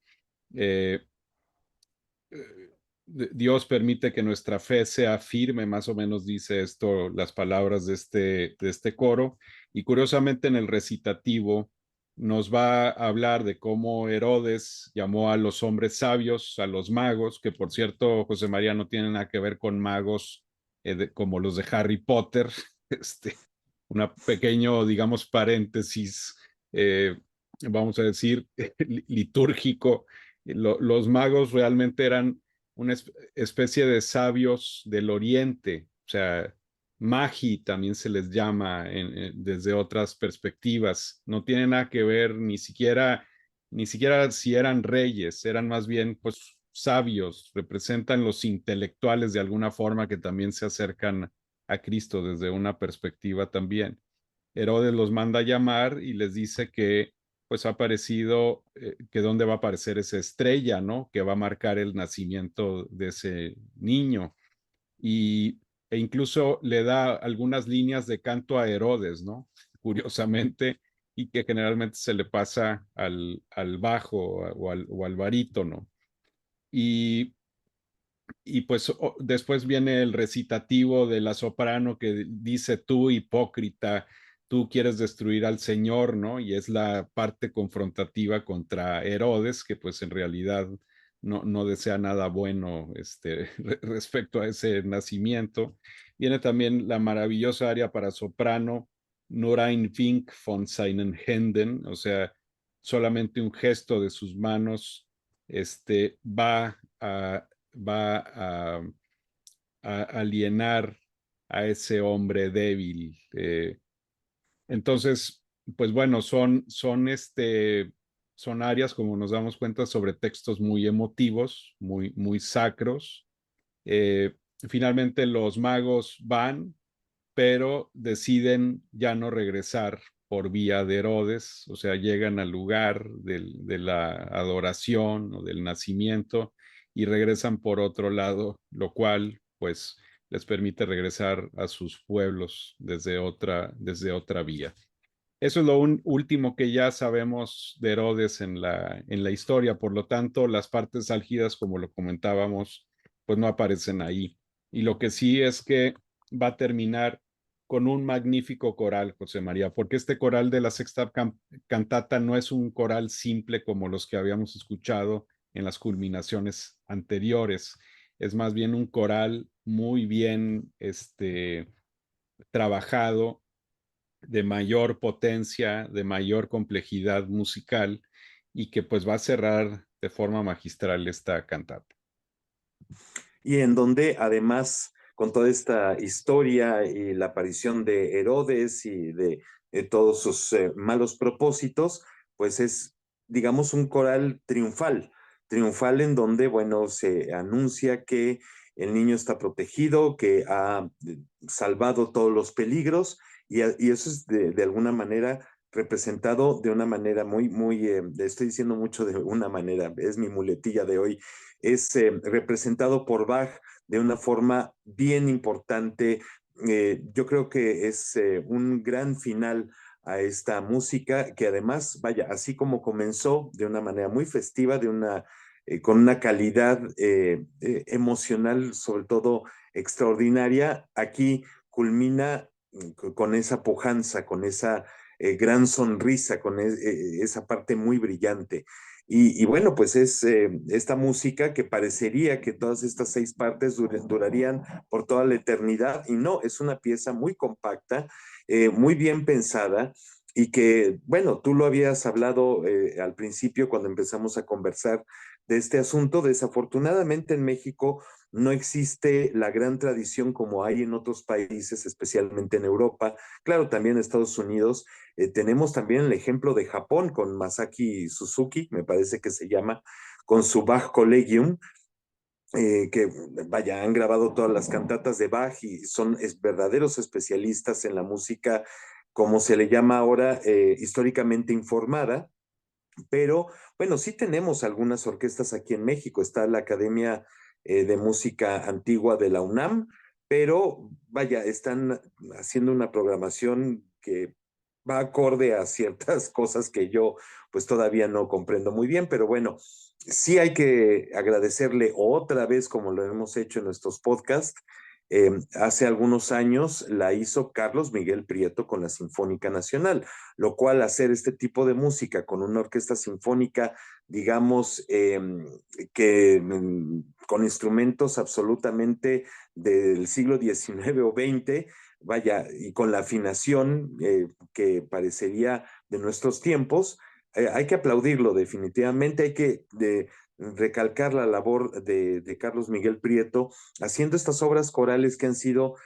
S1: Eh, Dios permite que nuestra fe sea firme, más o menos dice esto, las palabras de este coro, y curiosamente en el recitativo nos va a hablar de cómo Herodes llamó a los hombres sabios, a los magos, que por cierto, José María, no tienen nada que ver con magos como los de Harry Potter, una pequeño, digamos, paréntesis, eh, vamos a decir, litúrgico. Los magos realmente eran una especie de sabios del oriente, o sea, magi también se les llama desde otras perspectivas. No tiene nada que ver ni siquiera si eran reyes, eran más bien pues sabios, representan los intelectuales de alguna forma que también se acercan a Cristo desde una perspectiva también. Herodes los manda a llamar y les dice que pues ha aparecido, que dónde va a aparecer esa estrella, ¿no? Que va a marcar el nacimiento de ese niño. Y, e incluso le da algunas líneas de canto a Herodes, ¿no? Curiosamente, y que generalmente se le pasa al bajo o al barítono. Y y pues después viene el recitativo de la soprano que dice tú hipócrita, tú quieres destruir al Señor, ¿no? Y es la parte confrontativa contra Herodes, que pues en realidad no desea nada bueno respecto a ese nacimiento. Viene también la maravillosa aria para soprano, Nur ein Wink von seinen Händen, o sea, solamente un gesto de sus manos va a alienar a ese hombre débil. Entonces, pues bueno, son áreas, como nos damos cuenta, sobre textos muy emotivos, muy sacros. Eh, Finalmente los magos van, pero deciden ya no regresar por vía de Herodes, o sea, llegan al lugar de la adoración o del nacimiento y regresan por otro lado, lo cual pues les permite regresar a sus pueblos desde otra vía. Eso es lo último que ya sabemos de Herodes en la historia, por lo tanto, las partes álgidas, como lo comentábamos, pues no aparecen ahí. Y lo que sí es que va a terminar con un magnífico coral, José María, porque este coral de la sexta cantata no es un coral simple como los que habíamos escuchado en las culminaciones anteriores, es más bien un coral muy bien trabajado, de mayor potencia, de mayor complejidad musical y que pues va a cerrar de forma magistral esta cantata.
S2: Y en donde además, con toda esta historia y la aparición de Herodes y de todos sus malos propósitos, pues es, digamos, un coral triunfal en donde, bueno, se anuncia que el niño está protegido, que ha salvado todos los peligros, y eso es de alguna manera representado de una manera muy, estoy diciendo mucho de una manera, es mi muletilla de hoy, es representado por Bach de una forma bien importante. Yo creo que es un gran final a esta música que además, vaya, así como comenzó de una manera muy festiva, con una calidad emocional sobre todo extraordinaria, aquí culmina con esa pujanza, con esa gran sonrisa, con esa parte muy brillante. Y bueno, pues es esta música que parecería que todas estas 6 partes durarían por toda la eternidad, y no, es una pieza muy compacta, muy bien pensada, y que, bueno, tú lo habías hablado al principio cuando empezamos a conversar de este asunto. Desafortunadamente en México no existe la gran tradición como hay en otros países, especialmente en Europa, claro, también en Estados Unidos. Tenemos también el ejemplo de Japón con Masaki Suzuki, me parece que se llama, con su Bach Collegium, que vaya, han grabado todas las cantatas de Bach y son verdaderos especialistas en la música, como se le llama ahora, históricamente informada. Pero bueno, sí tenemos algunas orquestas aquí en México. Está la Academia de Música Antigua de la UNAM, pero vaya, están haciendo una programación que va acorde a ciertas cosas que yo pues todavía no comprendo muy bien, pero bueno, sí hay que agradecerle otra vez, como lo hemos hecho en nuestros podcasts. Hace algunos años la hizo Carlos Miguel Prieto con la Sinfónica Nacional, lo cual hacer este tipo de música con una orquesta sinfónica, digamos, con instrumentos absolutamente del siglo XIX o XX, vaya, y con la afinación que parecería de nuestros tiempos, hay que aplaudirlo definitivamente, hay que recalcar la labor de Carlos Miguel Prieto haciendo estas obras corales que han sido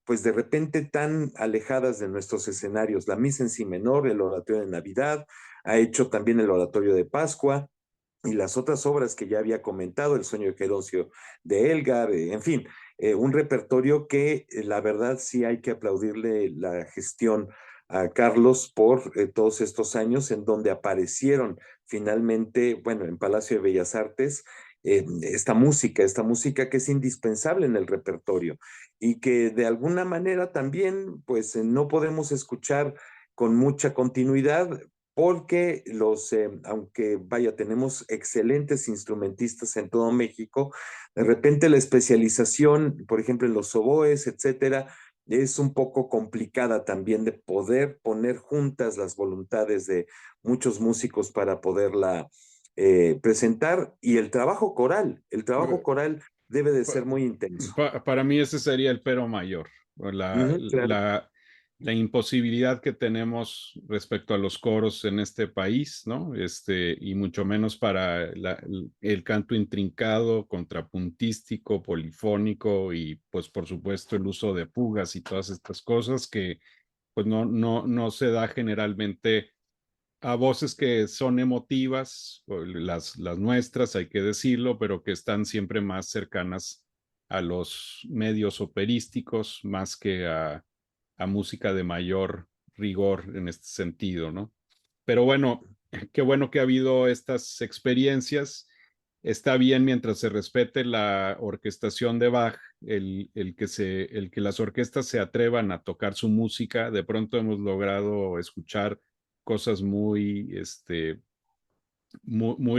S2: pues de repente tan alejadas de nuestros escenarios. La misa en si menor, el oratorio de Navidad, ha hecho también el oratorio de Pascua y las otras obras que ya había comentado, El sueño de Gedosio de Elgar, en fin, un repertorio que la verdad sí hay que aplaudirle la gestión a Carlos por todos estos años en donde aparecieron finalmente, bueno, en Palacio de Bellas Artes, esta música que es indispensable en el repertorio y que de alguna manera también, pues no podemos escuchar con mucha continuidad porque aunque vaya, tenemos excelentes instrumentistas en todo México, de repente la especialización, por ejemplo, en los oboes, etcétera, es un poco complicada también de poder poner juntas las voluntades de muchos músicos para poderla presentar. Y el trabajo coral debe de ser muy intenso.
S1: Para mí ese sería el pero mayor, la,
S2: Ujú, claro.
S1: la, la imposibilidad que tenemos respecto a los coros en este país, ¿no? Y mucho menos para el canto intrincado, contrapuntístico, polifónico y pues por supuesto el uso de fugas y todas estas cosas que pues no se da generalmente a voces que son emotivas, las nuestras, hay que decirlo, pero que están siempre más cercanas a los medios operísticos, más que a música de mayor rigor en este sentido, ¿no? Pero bueno, qué bueno que ha habido estas experiencias. Está bien mientras se respete la orquestación de Bach, el que las orquestas se atrevan a tocar su música. De pronto hemos logrado escuchar cosas muy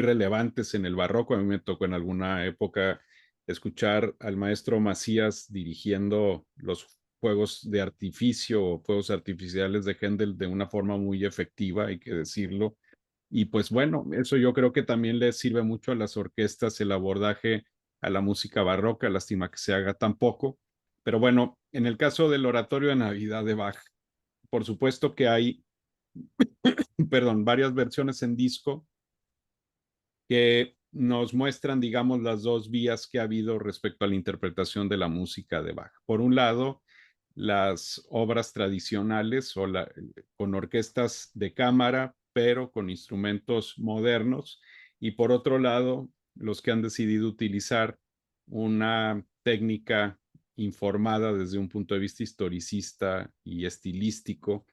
S1: relevantes en el barroco. A mí me tocó en alguna época escuchar al maestro Macías dirigiendo los fuegos de artificio o fuegos artificiales de Händel de una forma muy efectiva, hay que decirlo. Y pues bueno, eso yo creo que también le sirve mucho a las orquestas el abordaje a la música barroca, lástima que se haga tan poco. Pero bueno, en el caso del oratorio de Navidad de Bach, por supuesto que hay, perdón, varias versiones en disco que nos muestran, digamos, las dos vías que ha habido respecto a la interpretación de la música de Bach. Por un lado, las obras tradicionales con orquestas de cámara, pero con instrumentos modernos, y por otro lado, los que han decidido utilizar una técnica informada desde un punto de vista historicista y estilístico,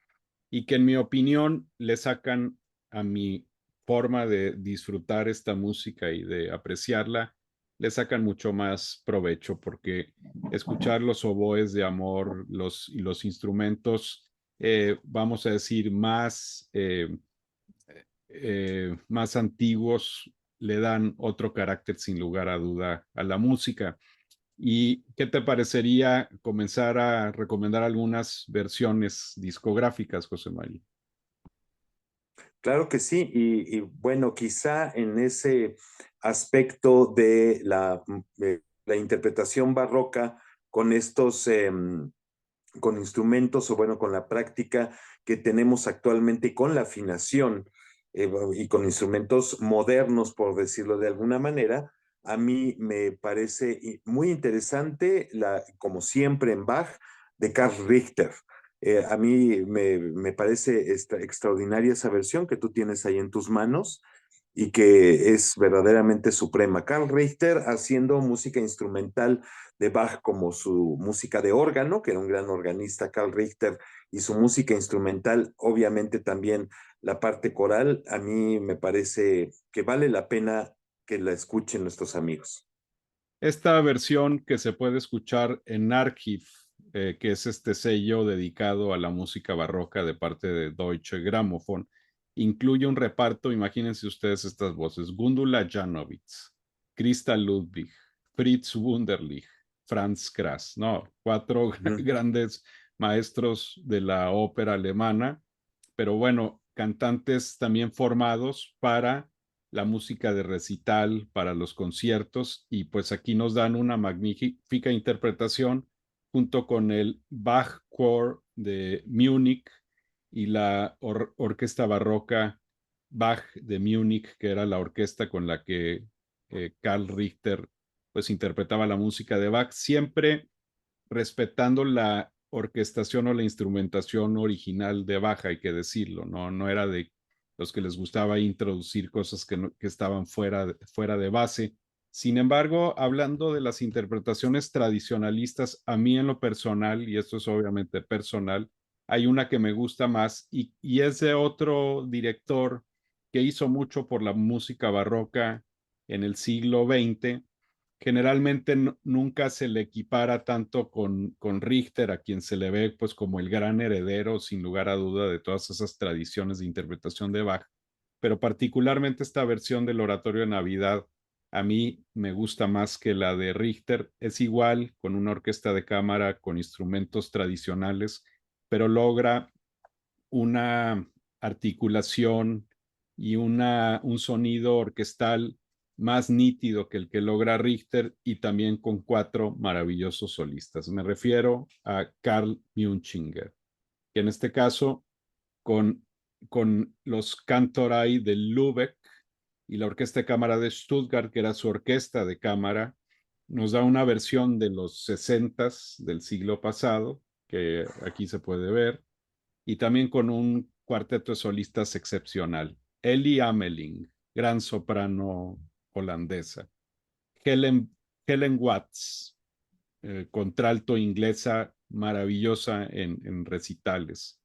S1: y que en mi opinión le sacan a mi forma de disfrutar esta música y de apreciarla, le sacan mucho más provecho, porque escuchar los oboes de amor y los instrumentos, vamos a decir, más antiguos, le dan otro carácter sin lugar a duda a la música. ¿Y qué te parecería comenzar a recomendar algunas versiones discográficas, José María?
S2: Claro que sí, y bueno, quizá en ese aspecto de la interpretación barroca con estos, con instrumentos o bueno, con la práctica que tenemos actualmente y con la afinación y con instrumentos modernos, por decirlo de alguna manera, a mí me parece muy interesante, como siempre en Bach, de Karl Richter. A mí me parece extraordinaria esa versión que tú tienes ahí en tus manos y que es verdaderamente suprema. Karl Richter haciendo música instrumental de Bach como su música de órgano, que era un gran organista, Karl Richter, y su música instrumental, obviamente también la parte coral, a mí me parece que vale la pena que la escuchen nuestros amigos.
S1: Esta versión que se puede escuchar en Archiv, que es este sello dedicado a la música barroca de parte de Deutsche Grammophon, incluye un reparto, imagínense ustedes estas voces: Gundula Janowitz, Christa Ludwig, Fritz Wunderlich, Franz Krass, no, cuatro
S2: Ujú.
S1: grandes maestros de la ópera alemana, pero bueno, cantantes también formados para la música de recital, para los conciertos, y pues aquí nos dan una magnífica interpretación junto con el Bach Choir de Múnich y la Orquesta Barroca Bach de Múnich, que era la orquesta con la que Karl Richter pues interpretaba la música de Bach, siempre respetando la orquestación o la instrumentación original de Bach, hay que decirlo, no era de los que les gustaba introducir cosas que estaban fuera de base. Sin embargo, hablando de las interpretaciones tradicionalistas, a mí en lo personal, y esto es obviamente personal, hay una que me gusta más, y es de otro director que hizo mucho por la música barroca en el siglo XX. Generalmente nunca se le equipara tanto con Richter, a quien se le ve pues como el gran heredero, sin lugar a duda, de todas esas tradiciones de interpretación de Bach, pero particularmente esta versión del Oratorio de Navidad a mí me gusta más que la de Richter. Es igual, con una orquesta de cámara, con instrumentos tradicionales, pero logra una articulación y un sonido orquestal más nítido que el que logra Richter, y también con cuatro maravillosos solistas. Me refiero a Karl Munchinger, que en este caso con, con los Cantorai de Lübeck y la Orquesta de Cámara de Stuttgart, que era su orquesta de cámara, nos da una versión de los 60 del siglo pasado, que aquí se puede ver, y también con un cuarteto de solistas excepcional. Ellie Ameling, gran soprano holandesa. Helen, Helen Watts, contralto inglesa maravillosa en recitales.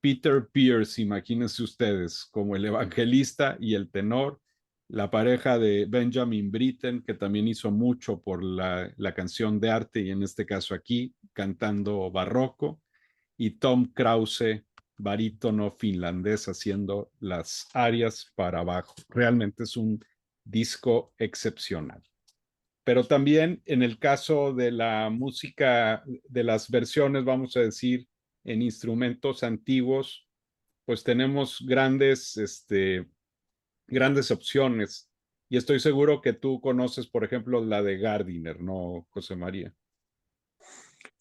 S1: Peter Pierce, imagínense ustedes, como el evangelista y el tenor, la pareja de Benjamin Britten, que también hizo mucho por la canción de arte, y en este caso aquí, cantando barroco, y Tom Krause, barítono finlandés, haciendo las arias para abajo. Realmente es un disco excepcional. Pero también en el caso de la música, de las versiones, vamos a decir, en instrumentos antiguos, pues tenemos grandes opciones. Y estoy seguro que tú conoces, por ejemplo, la de Gardiner, ¿no, José María?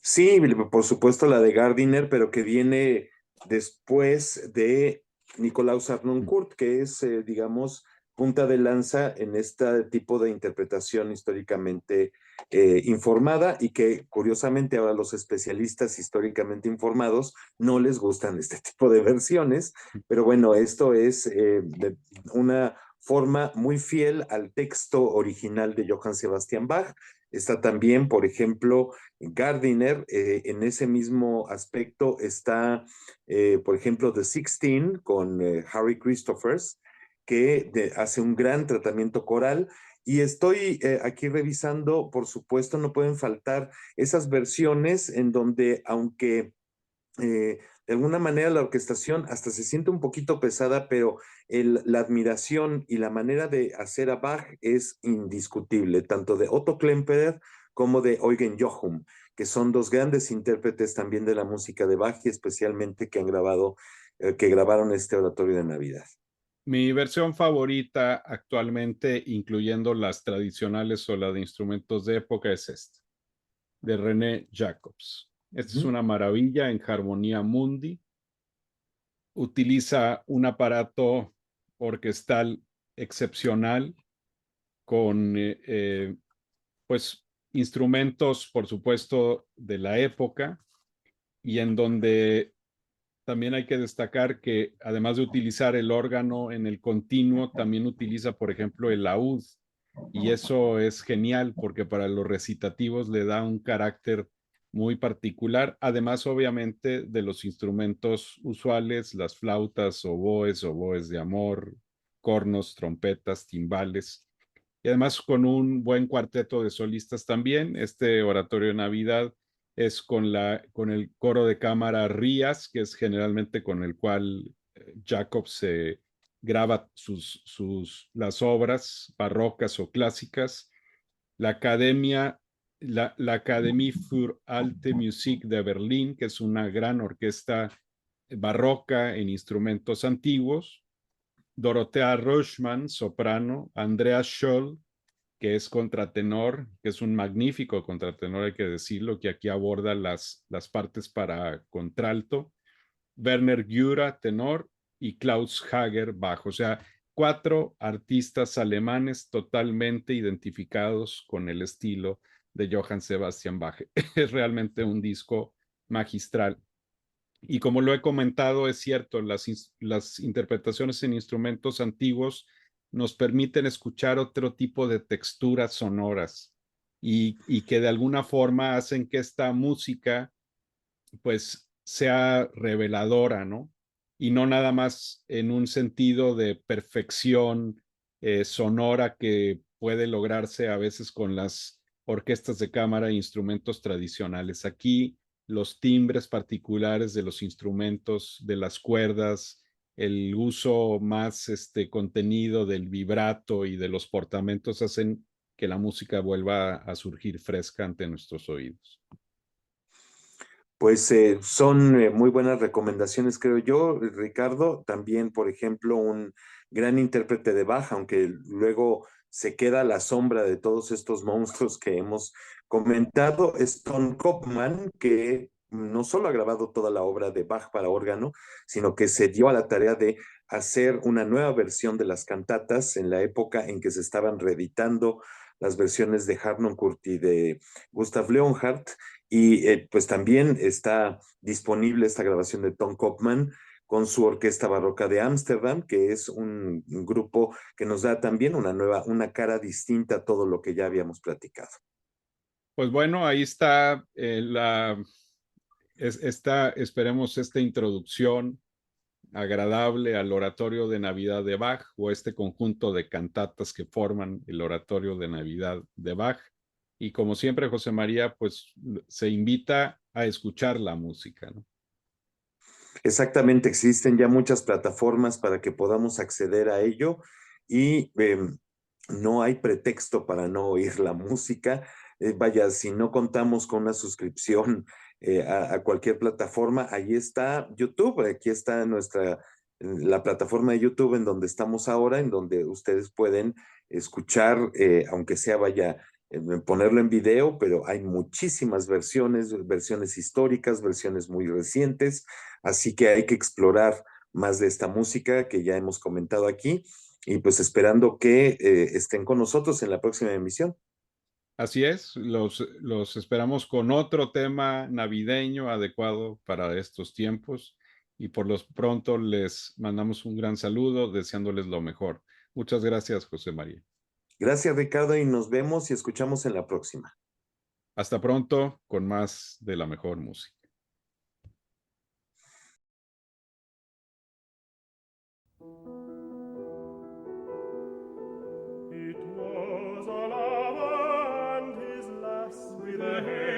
S2: Sí, por supuesto la de Gardiner, pero que viene después de Nikolaus Harnoncourt, que es, digamos, punta de lanza en este tipo de interpretación históricamente informada y que curiosamente ahora los especialistas históricamente informados no les gustan este tipo de versiones, pero bueno, esto es una forma muy fiel al texto original de Johann Sebastian Bach. Está también, por ejemplo, Gardiner, en ese mismo aspecto está, por ejemplo, The Sixteen con Harry Christophers, que hace un gran tratamiento coral. Y estoy aquí revisando, por supuesto, no pueden faltar esas versiones en donde, aunque de alguna manera la orquestación hasta se siente un poquito pesada, pero la admiración y la manera de hacer a Bach es indiscutible, tanto de Otto Klemperer como de Eugen Jochum, que son dos grandes intérpretes también de la música de Bach y especialmente que grabaron este oratorio de Navidad.
S1: Mi versión favorita actualmente, incluyendo las tradicionales o la de instrumentos de época, es esta, de René Jacobs. Esta es una maravilla en Harmonia Mundi. Utiliza un aparato orquestal excepcional con pues instrumentos, por supuesto, de la época y en donde también hay que destacar que además de utilizar el órgano en el continuo, también utiliza, por ejemplo, el laúd. Y eso es genial porque para los recitativos le da un carácter muy particular, además obviamente de los instrumentos usuales, las flautas, oboes de amor, cornos, trompetas, timbales, y además con un buen cuarteto de solistas también. Este oratorio de Navidad es con el coro de cámara Rías, que es generalmente con el cual Jacobs se graba las obras barrocas o clásicas. La Academia, la Academie für Alte Musik de Berlín, que es una gran orquesta barroca en instrumentos antiguos. Dorothea Roschmann, soprano. Andreas Scholl, que es contratenor, que es un magnífico contratenor, hay que decirlo, que aquí aborda las partes para contralto. Werner Güra, tenor, y Klaus Hager, bajo. O sea, 4 artistas alemanes totalmente identificados con el estilo de Johann Sebastian Bach. Es realmente un disco magistral. Y como lo he comentado, es cierto, las interpretaciones en instrumentos antiguos nos permiten escuchar otro tipo de texturas sonoras y que de alguna forma hacen que esta música pues sea reveladora, ¿no? Y no nada más en un sentido de perfección sonora que puede lograrse a veces con las orquestas de cámara e instrumentos tradicionales. Aquí los timbres particulares de los instrumentos, de las cuerdas, el uso más contenido del vibrato y de los portamentos hacen que la música vuelva a surgir fresca ante nuestros oídos.
S2: Pues son muy buenas recomendaciones, creo yo, Ricardo. También, por ejemplo, un gran intérprete de Bach, aunque luego se queda a la sombra de todos estos monstruos que hemos comentado, es Ton Kopman, que no solo ha grabado toda la obra de Bach para órgano, sino que se dio a la tarea de hacer una nueva versión de las cantatas en la época en que se estaban reeditando las versiones de Harnoncourt y de Gustav Leonhardt. Y pues también está disponible esta grabación de Tom Kopman con su Orquesta Barroca de Ámsterdam, que es un grupo que nos da también una cara distinta a todo lo que ya habíamos platicado.
S1: Pues bueno, ahí está esperemos esta introducción agradable al oratorio de Navidad de Bach o este conjunto de cantatas que forman el oratorio de Navidad de Bach. Y como siempre, José María, pues se invita a escuchar la música, ¿no?
S2: Exactamente, existen ya muchas plataformas para que podamos acceder a ello y no hay pretexto para no oír la música. Vaya, si no contamos con una suscripción a cualquier plataforma, ahí está YouTube, aquí está la plataforma de YouTube en donde estamos ahora, en donde ustedes pueden escuchar, aunque sea, vaya, ponerlo en video, pero hay muchísimas versiones históricas, versiones muy recientes, así que hay que explorar más de esta música que ya hemos comentado aquí. y pues esperando que estén con nosotros en la próxima emisión.
S1: Así es, los esperamos con otro tema navideño adecuado para estos tiempos y por lo pronto les mandamos un gran saludo deseándoles lo mejor. Muchas gracias, José María.
S2: Gracias, Ricardo, y nos vemos y escuchamos en la próxima.
S1: Hasta pronto con más de la mejor música.
S3: It was a lover and his lass with a